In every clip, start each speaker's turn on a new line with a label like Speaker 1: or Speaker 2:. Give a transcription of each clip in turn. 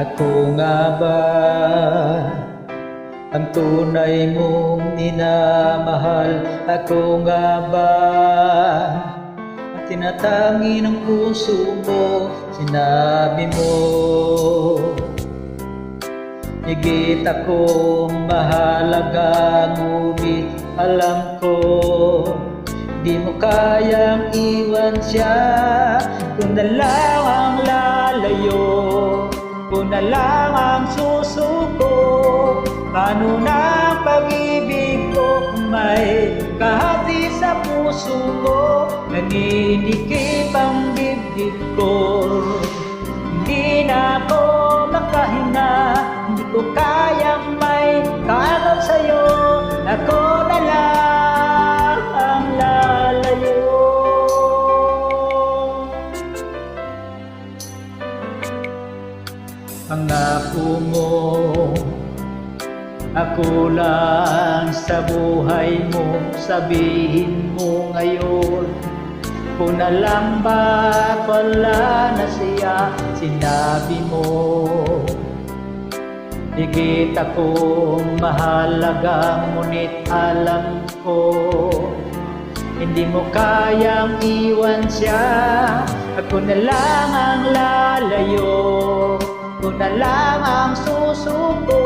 Speaker 1: Ako nga ba ang tunay mong minamahal? Ako nga ba ang tinatangi ng puso mo? Sinabi mo higit akong mahalaga, ngunit alam ko di mo kayang iwan siya. Kung na lang ang lalayo, kung na lang ang susuko, paano na ang pag-ibig ko kung may kahati sa puso ko? Naninikip ang dibdib ko, hindi na ako makahinga, hindi ko kayang may kaagaw sa'yo. Ako na lang ang lalayo. Pangako mo ako lang sa buhay mo, sabihin mo ngayon, kung na lang ba wala na siya? Sinabi mo higit akong mahalaga, ngunit alam ko hindi mo kayang iwan siya. Ako na lang ang lalayo, kung na lang ang susuko,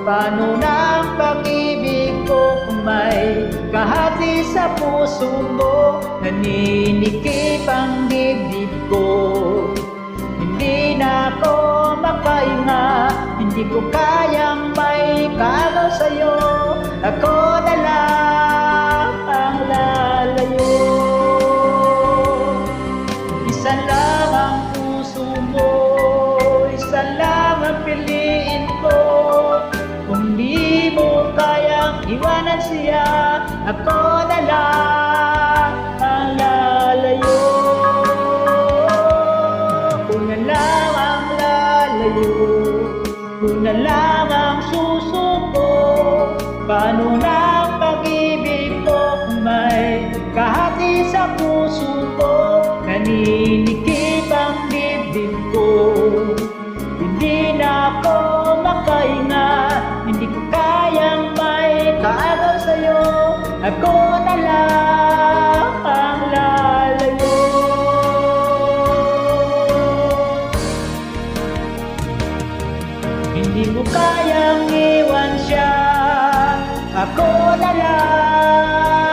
Speaker 1: paano na ang pag-ibig ko kung may kahati sa puso mo? Naninikip ang dibdib ko, hindi na ako makahinga, hindi ko kayang may kaagaw sa'yo. Ako na lang ang lalayo. Isa lang ang puso mo, isa lang ang piliin ko. Kung di mo kayang iwanan siya, ako na lang ang lalayo. Kung na lang ang lalayo, kung na lang ang susuko, paano na ang pag-ibig ko kung may kahati sa puso ko? Naninikip ang dibdib ko, hindi na ako makahinga, hindi ko kayang may kaagaw sa'yo. Ako na lang ang lalayo. Hindi mo kayang iwan siya, ako na lang